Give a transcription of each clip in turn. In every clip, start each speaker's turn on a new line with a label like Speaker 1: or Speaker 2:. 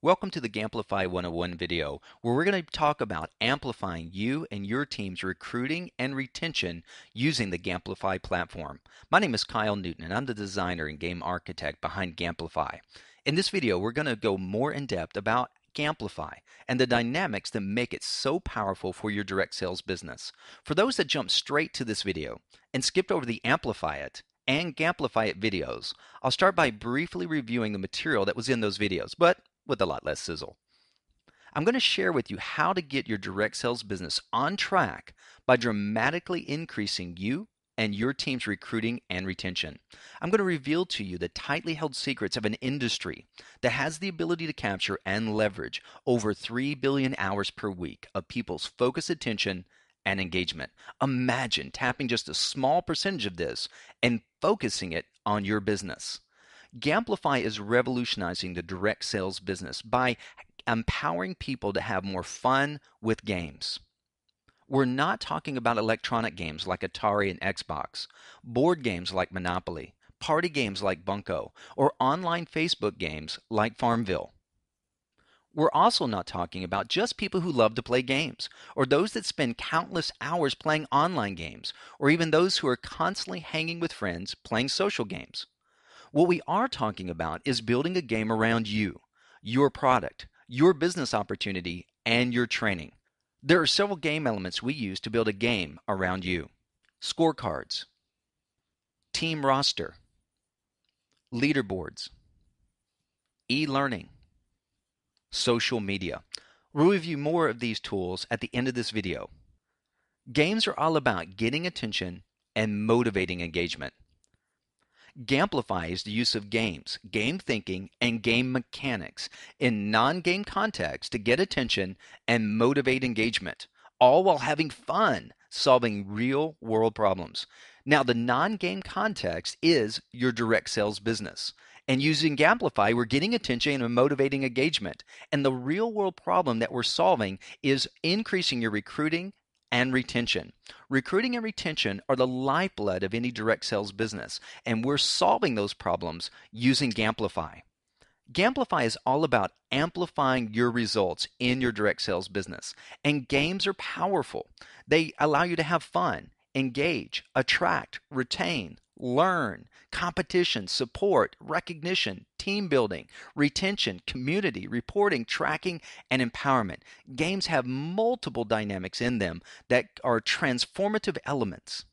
Speaker 1: Welcome to the Gamplify 101 video, where we're going to talk about amplifying you and your team's recruiting and retention using the Gamplify platform. My name is Kyle Newton, and I'm the designer and game architect behind Gamplify. In this video, we're going to go more in depth about Gamplify and the dynamics that make it so powerful for your direct sales business. For those that jumped straight to this video and skipped over the Amplify It and Gamplify It videos, I'll start by briefly reviewing the material that was in those videos, but with a lot less sizzle. I'm going to share with you how to get your direct sales business on track by dramatically increasing you and your team's recruiting and retention. I'm going to reveal to you the tightly held secrets of an industry that has the ability to capture and leverage over 3 billion hours per week of people's focused attention and engagement. Imagine tapping just a small percentage of this and focusing it on your business. Gamplify is revolutionizing the direct sales business by empowering people to have more fun with games. We're not talking about electronic games like Atari and Xbox, board games like Monopoly, party games like Bunko, or online Facebook games like Farmville. We're also not talking about just people who love to play games, or those that spend countless hours playing online games, or even those who are constantly hanging with friends playing social games. What we are talking about is building a game around you, your product, your business opportunity, and your training. There are several game elements we use to build a game around you. Scorecards, team roster, leaderboards, e-learning, social media. We'll review more of these tools at the end of this video. Games are all about getting attention and motivating engagement. Gamplify is the use of games, game thinking, and game mechanics in non-game context to get attention and motivate engagement, all while having fun solving real-world problems. Now, the non-game context is your direct sales business. And using Gamplify, we're getting attention and motivating engagement. And the real-world problem that we're solving is increasing your recruiting and retention. Recruiting and retention are the lifeblood of any direct sales business, and we're solving those problems using Gamplify. Gamplify is all about amplifying your results in your direct sales business, and games are powerful. They allow you to have fun, engage, attract, retain, learn, competition, support, recognition, team building, retention, community, reporting, tracking, and empowerment. Games have multiple dynamics in them that are transformative elements.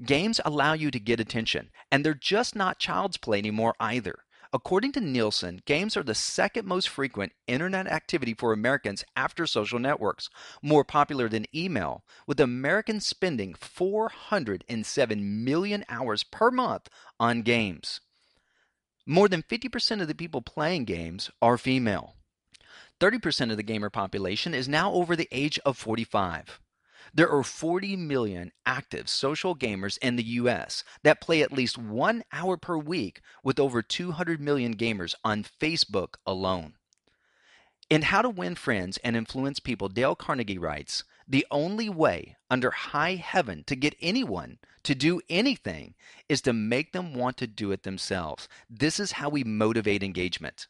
Speaker 1: Games allow you to get attention, and they're just not child's play anymore either. According to Nielsen, games are the second most frequent internet activity for Americans after social networks, more popular than email, with Americans spending 407 million hours per month on games. More than 50% of the people playing games are female. 30% of the gamer population is now over the age of 45. There are 40 million active social gamers in the US that play at least 1 hour per week, with over 200 million gamers on Facebook alone. In How to Win Friends and Influence People, Dale Carnegie writes, "The only way under high heaven to get anyone to do anything is to make them want to do it themselves. This is how we motivate engagement."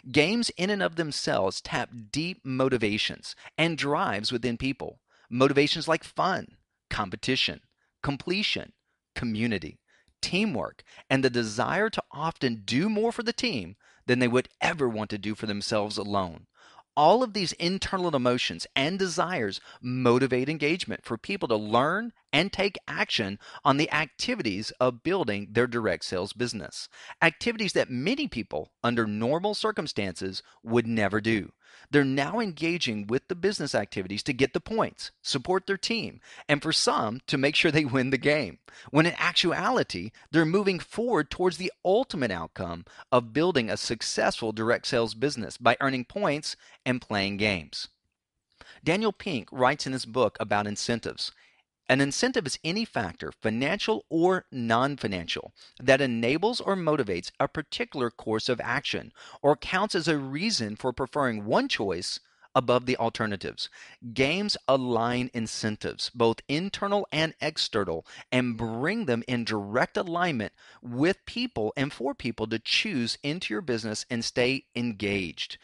Speaker 1: Games in and of themselves tap deep motivations and drives within people. Motivations like fun, competition, completion, community, teamwork, and the desire to often do more for the team than they would ever want to do for themselves alone. All of these internal emotions and desires motivate engagement for people to learn and take action on the activities of building their direct sales business. Activities that many people under normal circumstances would never do. They're now engaging with the business activities to get the points, support their team, and for some, to make sure they win the game. When in actuality, they're moving forward towards the ultimate outcome of building a successful direct sales business by earning points and playing games. Daniel Pink writes in his book about incentives. An incentive is any factor, financial or non-financial, that enables or motivates a particular course of action or counts as a reason for preferring one choice above the alternatives. Games align incentives, both internal and external, and bring them in direct alignment with people and for people to choose into your business and stay engaged.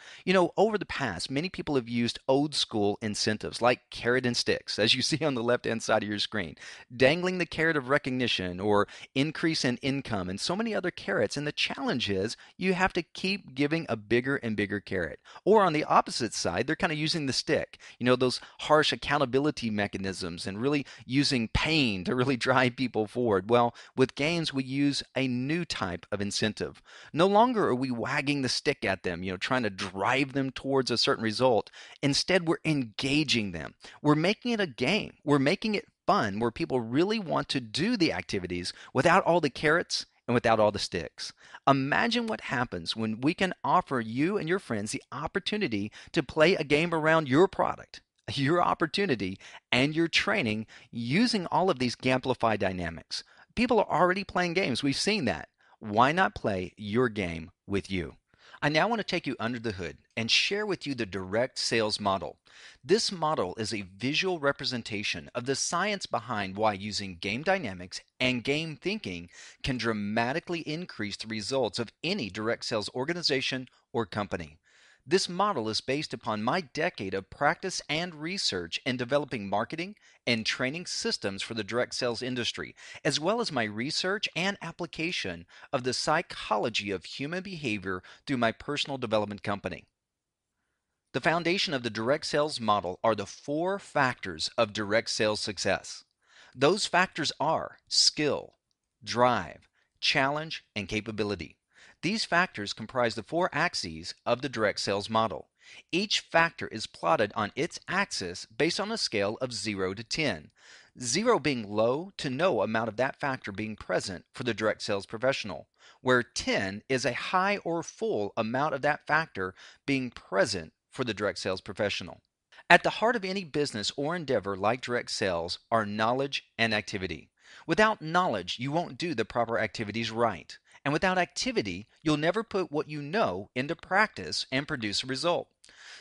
Speaker 1: Over the past, many people have used old school incentives like carrot and sticks, as you see on the left hand side of your screen, dangling the carrot of recognition or increase in income, and so many other carrots. And the challenge is you have to keep giving a bigger and bigger carrot. Or on the opposite side, they're kind of using the stick, those harsh accountability mechanisms and really using pain to really drive people forward. Well, with games, we use a new type of incentive. No longer are we wagging the stick at them, trying to drive them towards a certain result. Instead, we're engaging them. We're making it a game. We're making it fun where people really want to do the activities without all the carrots and without all the sticks. Imagine what happens when we can offer you and your friends the opportunity to play a game around your product, your opportunity, and your training using all of these Gamplify dynamics. People are already playing games. We've seen that. Why not play your game with you? I now want to take you under the hood and share with you the direct sales model. This model is a visual representation of the science behind why using game dynamics and game thinking can dramatically increase the results of any direct sales organization or company. This model is based upon my decade of practice and research in developing marketing and training systems for the direct sales industry, as well as my research and application of the psychology of human behavior through my personal development company. The foundation of the direct sales model are the 4 factors of direct sales success. Those factors are skill, drive, challenge, and capability. These factors comprise the 4 axes of the direct sales model. Each factor is plotted on its axis based on a scale of 0 to 10, 0 being low to no amount of that factor being present for the direct sales professional, where 10 is a high or full amount of that factor being present for the direct sales professional. At the heart of any business or endeavor like direct sales are knowledge and activity. Without knowledge, you won't do the proper activities right. And without activity, you'll never put what you know into practice and produce a result.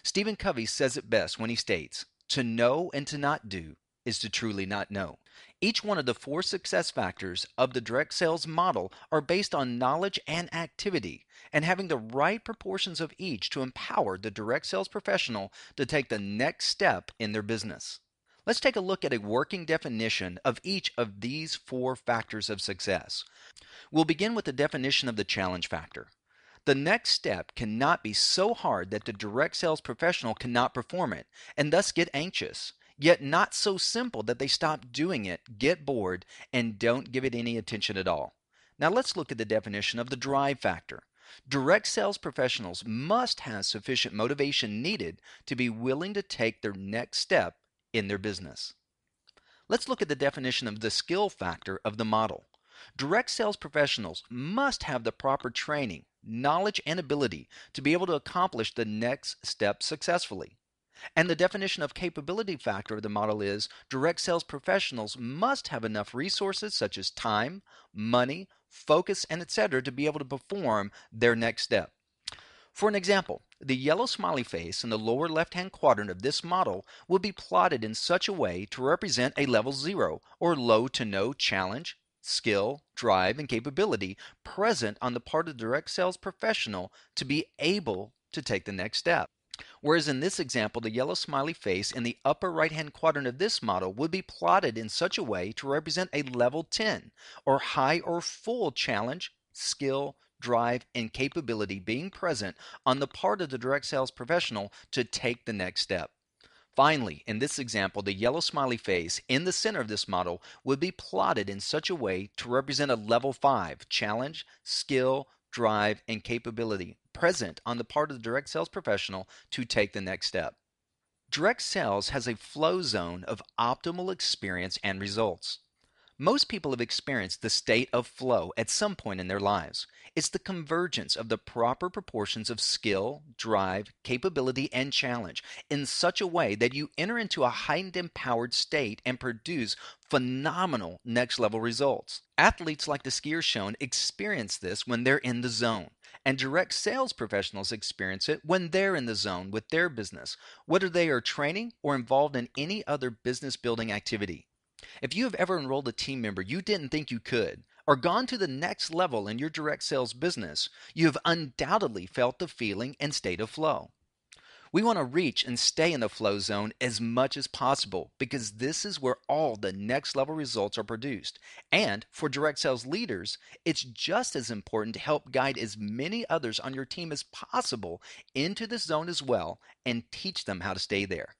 Speaker 1: Stephen Covey says it best when he states, "To know and to not do is to truly not know." Each one of the 4 success factors of the direct sales model are based on knowledge and activity, and having the right proportions of each to empower the direct sales professional to take the next step in their business. Let's take a look at a working definition of each of these 4 factors of success. We'll begin with the definition of the challenge factor. The next step cannot be so hard that the direct sales professional cannot perform it and thus get anxious, yet not so simple that they stop doing it, get bored, and don't give it any attention at all. Now let's look at the definition of the drive factor. Direct sales professionals must have sufficient motivation needed to be willing to take their next step in their business. Let's look at the definition of the skill factor of the model. Direct sales professionals must have the proper training, knowledge, and ability to be able to accomplish the next step successfully. And the definition of capability factor of the model is direct sales professionals must have enough resources such as time, money, focus, and etc. to be able to perform their next step. For an example, the yellow smiley face in the lower left-hand quadrant of this model will be plotted in such a way to represent a level 0 or low to no challenge, skill, drive, and capability present on the part of the direct sales professional to be able to take the next step. Whereas in this example, the yellow smiley face in the upper right-hand quadrant of this model would be plotted in such a way to represent a level 10 or high or full challenge, skill, drive, and capability being present on the part of the direct sales professional to take the next step. Finally, in this example, the yellow smiley face in the center of this model would be plotted in such a way to represent a level 5 challenge, skill, drive, and capability present on the part of the direct sales professional to take the next step. Direct sales has a flow zone of optimal experience and results. Most people have experienced the state of flow at some point in their lives. It's the convergence of the proper proportions of skill, drive, capability, and challenge in such a way that you enter into a heightened empowered state and produce phenomenal next level results. Athletes like the skiers shown experience this when they're in the zone, and direct sales professionals experience it when they're in the zone with their business, whether they are training or involved in any other business building activity. If you have ever enrolled a team member you didn't think you could, or gone to the next level in your direct sales business, you have undoubtedly felt the feeling and state of flow. We want to reach and stay in the flow zone as much as possible because this is where all the next level results are produced. And for direct sales leaders, it's just as important to help guide as many others on your team as possible into this zone as well and teach them how to stay there.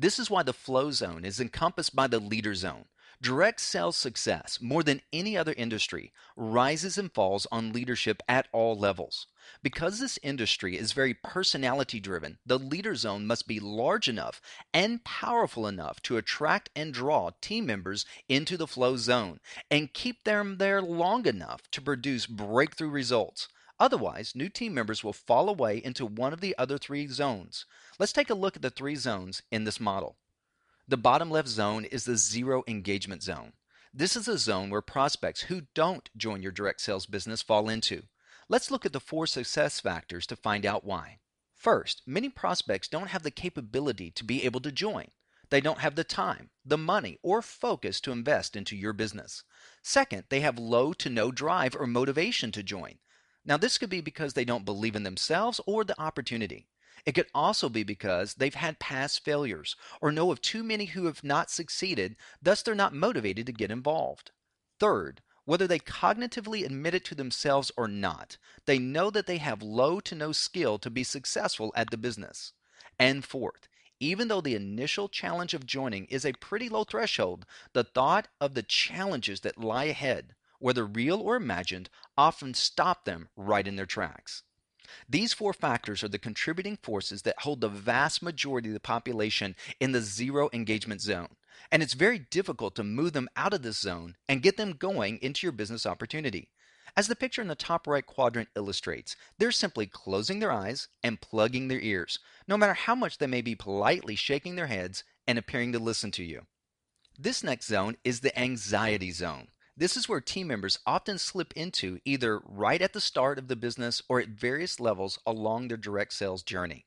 Speaker 1: This is why the flow zone is encompassed by the leader zone. Direct sales success, more than any other industry, rises and falls on leadership at all levels. Because this industry is very personality driven, the leader zone must be large enough and powerful enough to attract and draw team members into the flow zone and keep them there long enough to produce breakthrough results. Otherwise, new team members will fall away into one of the other three zones. Let's take a look at the three zones in this model. The bottom left zone is the zero engagement zone. This is a zone where prospects who don't join your direct sales business fall into. Let's look at the 4 success factors to find out why. First, many prospects don't have the capability to be able to join. They don't have the time, the money, or focus to invest into your business. Second, they have low to no drive or motivation to join. Now, this could be because they don't believe in themselves or the opportunity. It could also be because they've had past failures or know of too many who have not succeeded, thus they're not motivated to get involved. Third, whether they cognitively admit it to themselves or not, they know that they have low to no skill to be successful at the business. And fourth, even though the initial challenge of joining is a pretty low threshold, the thought of the challenges that lie ahead, whether real or imagined, often stop them right in their tracks. These 4 factors are the contributing forces that hold the vast majority of the population in the zero engagement zone, and it's very difficult to move them out of this zone and get them going into your business opportunity. As the picture in the top right quadrant illustrates, they're simply closing their eyes and plugging their ears, no matter how much they may be politely shaking their heads and appearing to listen to you. This next zone is the anxiety zone. This is where team members often slip into either right at the start of the business or at various levels along their direct sales journey.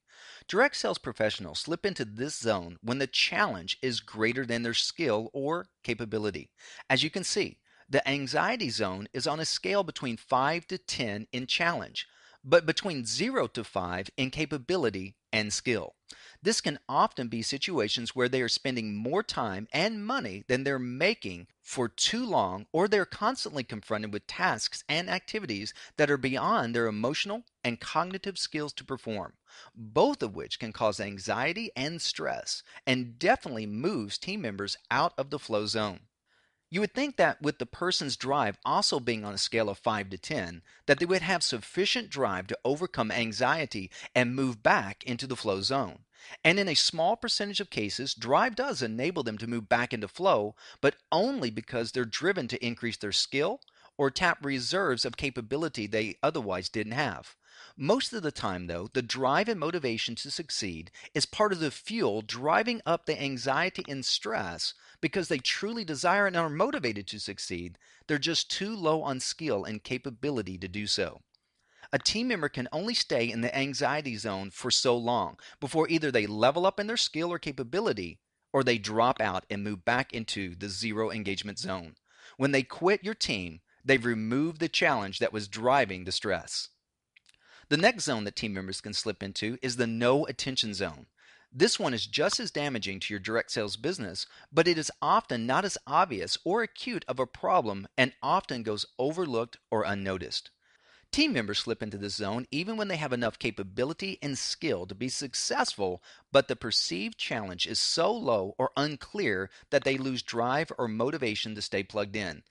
Speaker 1: Direct sales professionals slip into this zone when the challenge is greater than their skill or capability. As you can see, the anxiety zone is on a scale between 5 to 10 in challenge, but between 0 to 5 in capability and skill. This can often be situations where they are spending more time and money than they're making for too long, or they're constantly confronted with tasks and activities that are beyond their emotional and cognitive skills to perform, both of which can cause anxiety and stress and definitely moves team members out of the flow zone. You would think that with the person's drive also being on a scale of 5 to 10, that they would have sufficient drive to overcome anxiety and move back into the flow zone. And in a small percentage of cases, drive does enable them to move back into flow, but only because they're driven to increase their skill or tap reserves of capability they otherwise didn't have. Most of the time, though, the drive and motivation to succeed is part of the fuel driving up the anxiety and stress because they truly desire and are motivated to succeed. They're just too low on skill and capability to do so. A team member can only stay in the anxiety zone for so long before either they level up in their skill or capability or they drop out and move back into the zero engagement zone. When they quit your team, they've removed the challenge that was driving the stress. The next zone that team members can slip into is the no attention zone. This one is just as damaging to your direct sales business, but it is often not as obvious or acute of a problem and often goes overlooked or unnoticed. Team members slip into this zone even when they have enough capability and skill to be successful, but the perceived challenge is so low or unclear that they lose drive or motivation to stay plugged in.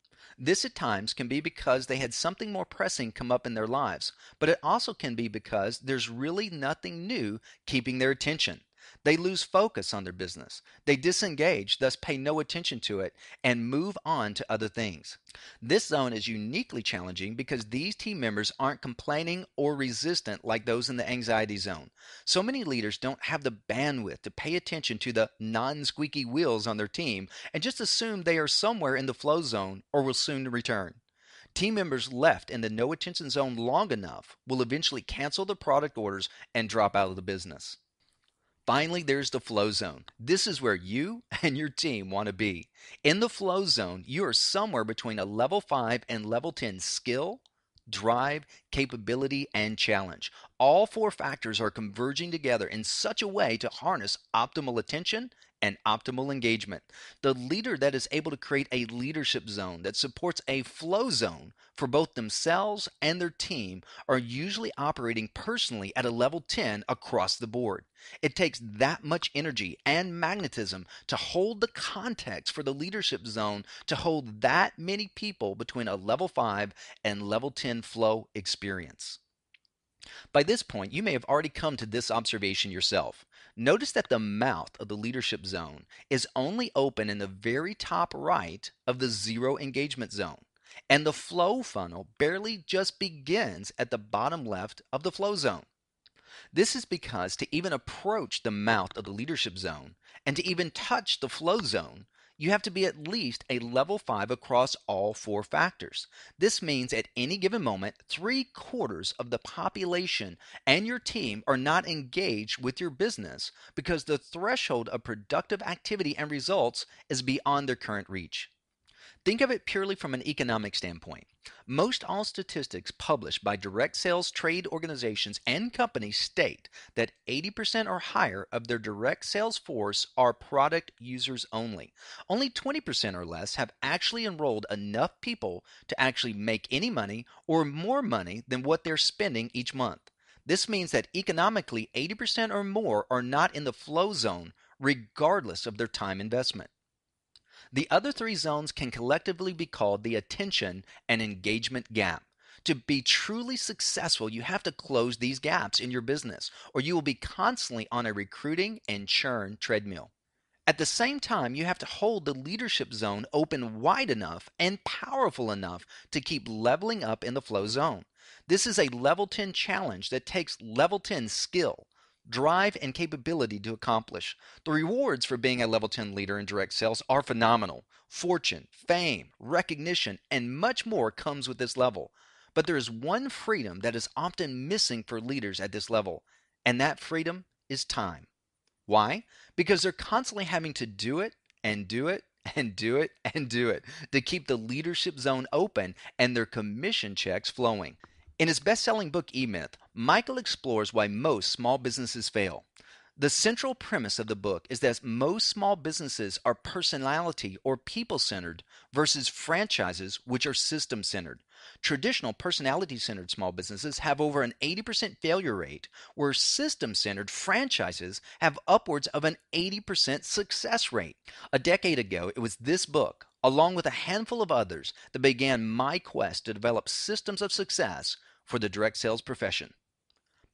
Speaker 1: This at times can be because they had something more pressing come up in their lives, but it also can be because there's really nothing new keeping their attention. They lose focus on their business. They disengage, thus pay no attention to it, and move on to other things. This zone is uniquely challenging because these team members aren't complaining or resistant like those in the anxiety zone. So many leaders don't have the bandwidth to pay attention to the non-squeaky wheels on their team and just assume they are somewhere in the flow zone or will soon return. Team members left in the no attention zone long enough will eventually cancel the product orders and drop out of the business. Finally, there's the flow zone. This is where you and your team want to be. In the flow zone, you are somewhere between a level 5 and level 10 skill, drive, capability, and challenge. All four factors are converging together in such a way to harness optimal attention and optimal engagement. The leader that is able to create a leadership zone that supports a flow zone for both themselves and their team are usually operating personally at a level 10 across the board. It takes that much energy and magnetism to hold the context for the leadership zone to hold that many people between a level 5 and level 10 flow experience. By this point, you may have already come to this observation yourself. Notice that the mouth of the leadership zone is only open in the very top right of the zero engagement zone, and the flow funnel barely just begins at the bottom left of the flow zone. This is because to even approach the mouth of the leadership zone and to even touch the flow zone, you have to be at least a level 5 across all four factors. This means at any given moment, 3/4 of the population and your team are not engaged with your business because the threshold of productive activity and results is beyond their current reach. Think of it purely from an economic standpoint. Most all statistics published by direct sales trade organizations and companies state that 80% or higher of their direct sales force are product users only. Only 20% or less have actually enrolled enough people to actually make any money or more money than what they're spending each month. This means that economically 80% or more are not in the flow zone regardless of their time investment. The other three zones can collectively be called the attention and engagement gap. To be truly successful, you have to close these gaps in your business, or you will be constantly on a recruiting and churn treadmill. At the same time, you have to hold the leadership zone open wide enough and powerful enough to keep leveling up in the flow zone. This is a level 10 challenge that takes level 10 skill, drive, and capability to accomplish. The rewards for being a level 10 leader in direct sales are phenomenal. Fortune, fame, recognition, and much more comes with this level. But there is one freedom that is often missing for leaders at this level, and that freedom is time. Why? Because they're constantly having to do it and do it and do it and do it to keep the leadership zone open and their commission checks flowing. In his best-selling book E-Myth, Michael explores why most small businesses fail. The central premise of the book is that most small businesses are personality or people-centered versus franchises which are system-centered. Traditional personality-centered small businesses have over an 80% failure rate, where system-centered franchises have upwards of an 80% success rate. A decade ago, it was this book, along with a handful of others, that began my quest to develop systems of success for the direct sales profession.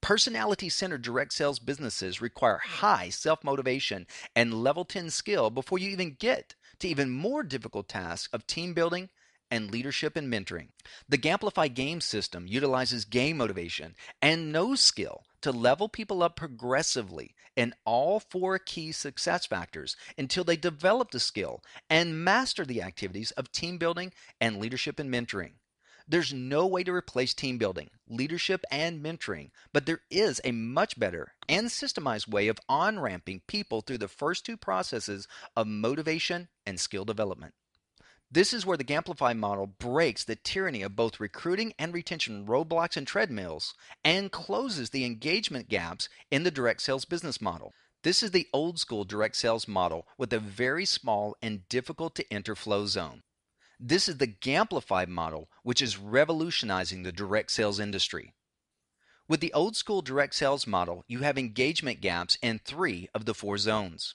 Speaker 1: Personality-centered direct sales businesses require high self-motivation and level 10 skill before you even get to even more difficult tasks of team building and leadership and mentoring. The Gamplify game system utilizes game motivation and no skill to level people up progressively in all four key success factors until they develop the skill and master the activities of team building and leadership and mentoring. There's no way to replace team building, leadership, and mentoring, but there is a much better and systemized way of on-ramping people through the first two processes of motivation and skill development. This is where the Gamplify model breaks the tyranny of both recruiting and retention roadblocks and treadmills and closes the engagement gaps in the direct sales business model. This is the old school direct sales model with a very small and difficult to enter flow zone. This is the Gamplify model, which is revolutionizing the direct sales industry. With the old school direct sales model, you have engagement gaps in 3 of the 4 zones.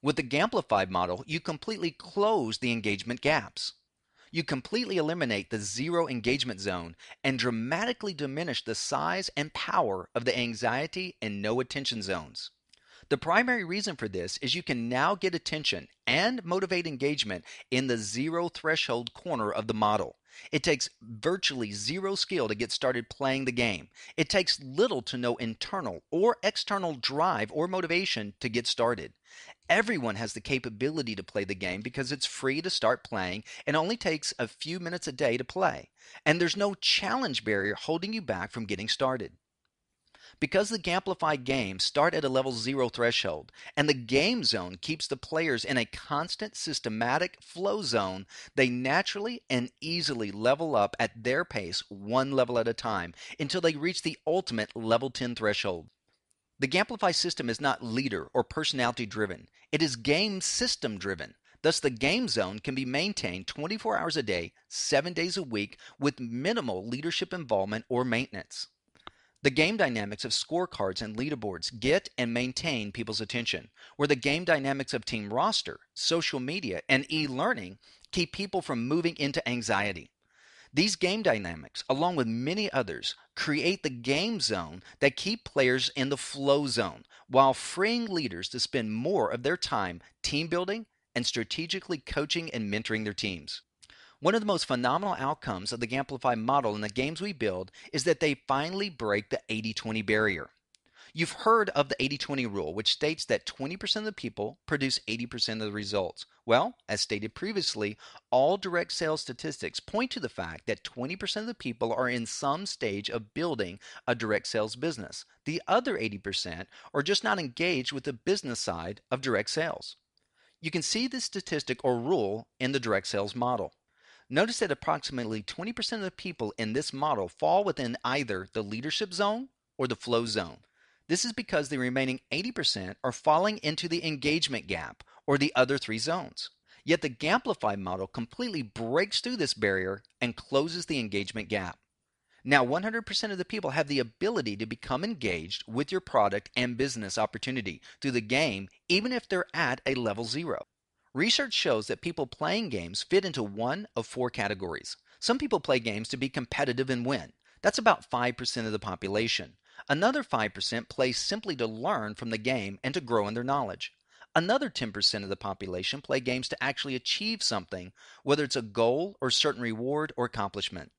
Speaker 1: With the Gamplify model, you completely close the engagement gaps. You completely eliminate the zero engagement zone and dramatically diminish the size and power of the anxiety and no attention zones. The primary reason for this is you can now get attention and motivate engagement in the zero threshold corner of the model. It takes virtually zero skill to get started playing the game. It takes little to no internal or external drive or motivation to get started. Everyone has the capability to play the game because it's free to start playing and only takes a few minutes a day to play. And there's no challenge barrier holding you back from getting started. Because the Gamplify games start at a level 0 threshold, and the game zone keeps the players in a constant systematic flow zone, they naturally and easily level up at their pace one level at a time until they reach the ultimate level 10 threshold. The Gamplify system is not leader or personality driven, it is game system driven. Thus, the game zone can be maintained 24 hours a day, 7 days a week, with minimal leadership involvement or maintenance. The game dynamics of scorecards and leaderboards get and maintain people's attention, where the game dynamics of team roster, social media, and e-learning keep people from moving into anxiety. These game dynamics, along with many others, create the game zone that keep players in the flow zone, while freeing leaders to spend more of their time team building and strategically coaching and mentoring their teams. One of the most phenomenal outcomes of the Gamplify model in the games we build is that they finally break the 80-20 barrier. You've heard of the 80-20 rule, which states that 20% of the people produce 80% of the results. Well, as stated previously, all direct sales statistics point to the fact that 20% of the people are in some stage of building a direct sales business. The other 80% are just not engaged with the business side of direct sales. You can see this statistic or rule in the direct sales model. Notice that approximately 20% of the people in this model fall within either the leadership zone or the flow zone. This is because the remaining 80% are falling into the engagement gap or the other three zones. Yet the Gamplify model completely breaks through this barrier and closes the engagement gap. Now 100% of the people have the ability to become engaged with your product and business opportunity through the game, even if they're at a level 0. Research shows that people playing games fit into one of four categories. Some people play games to be competitive and win. That's about 5% of the population. Another 5% play simply to learn from the game and to grow in their knowledge. Another 10% of the population play games to actually achieve something, whether it's a goal or certain reward or accomplishment.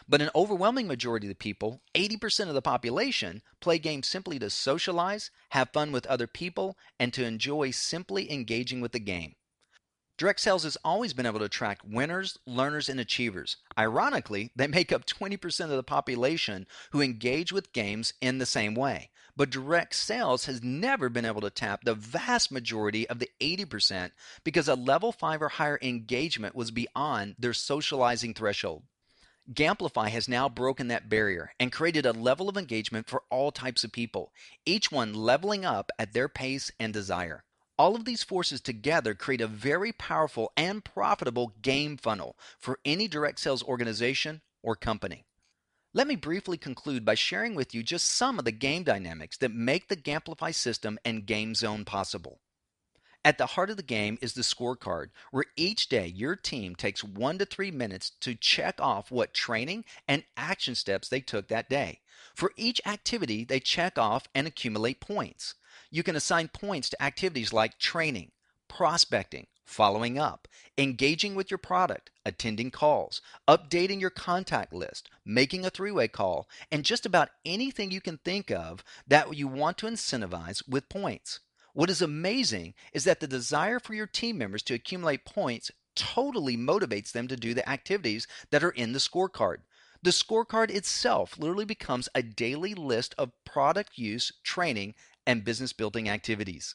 Speaker 1: But an overwhelming majority of the people, 80% of the population, play games simply to socialize, have fun with other people, and to enjoy simply engaging with the game. Direct sales has always been able to attract winners, learners, and achievers. Ironically, they make up 20% of the population who engage with games in the same way. But direct sales has never been able to tap the vast majority of the 80% because a level 5 or higher engagement was beyond their socializing threshold. Gamplify has now broken that barrier and created a level of engagement for all types of people, each one leveling up at their pace and desire. All of these forces together create a very powerful and profitable game funnel for any direct sales organization or company. Let me briefly conclude by sharing with you just some of the game dynamics that make the Gamplify system and game zone possible. At the heart of the game is the scorecard, where each day your team takes 1 to 3 minutes to check off what training and action steps they took that day. For each activity, they check off and accumulate points. You can assign points to activities like training, prospecting, following up, engaging with your product, attending calls, updating your contact list, making a three-way call, and just about anything you can think of that you want to incentivize with points. What is amazing is that the desire for your team members to accumulate points totally motivates them to do the activities that are in the scorecard. The scorecard itself literally becomes a daily list of product use, training, and business building activities.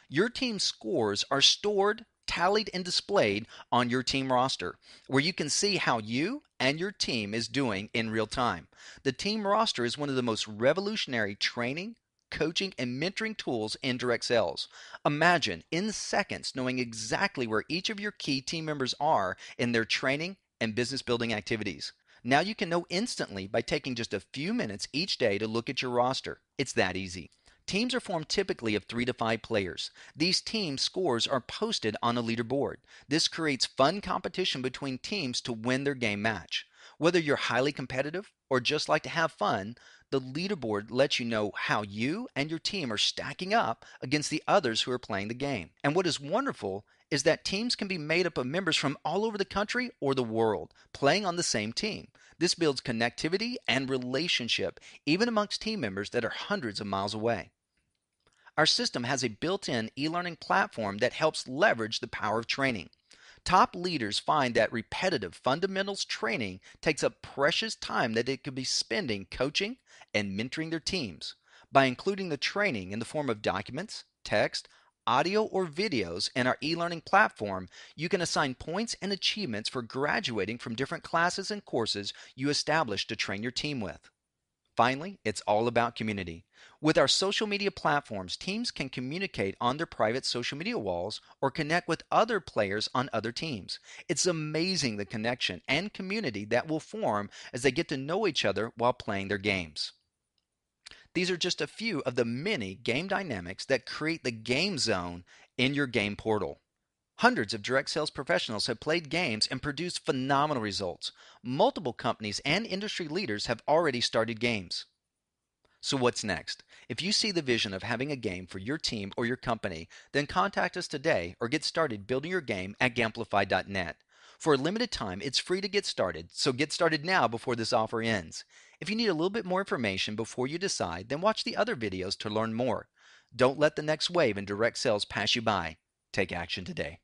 Speaker 1: Your team's scores are stored, tallied, and displayed on your team roster, where you can see how you and your team is doing in real time. The team roster is one of the most revolutionary training, coaching, and mentoring tools in direct sales. Imagine in seconds knowing exactly where each of your key team members are in their training and business building activities. Now you can know instantly by taking just a few minutes each day to look at your roster. It's that easy. Teams are formed typically of 3 to 5 players. These team scores are posted on a leaderboard. This creates fun competition between teams to win their game match. Whether you're highly competitive or just like to have fun, The leaderboard lets you know how you and your team are stacking up against the others who are playing the game. And what is wonderful is that teams can be made up of members from all over the country or the world playing on the same team. This builds connectivity and relationship even amongst team members that are hundreds of miles away. Our system has a built-in e-learning platform that helps leverage the power of training. Top leaders find that repetitive fundamentals training takes up precious time that they could be spending coaching and mentoring their teams. By including the training in the form of documents, text, audio, or videos in our e-learning platform, you can assign points and achievements for graduating from different classes and courses you establish to train your team with. Finally, it's all about community. With our social media platforms, teams can communicate on their private social media walls or connect with other players on other teams. It's amazing the connection and community that will form as they get to know each other while playing their games. These are just a few of the many game dynamics that create the game zone in your game portal. Hundreds of direct sales professionals have played games and produced phenomenal results. Multiple companies and industry leaders have already started games. So what's next? If you see the vision of having a game for your team or your company, then contact us today or get started building your game at Gamplify.net. For a limited time, it's free to get started, so get started now before this offer ends. If you need a little bit more information before you decide, then watch the other videos to learn more. Don't let the next wave in direct sales pass you by. Take action today.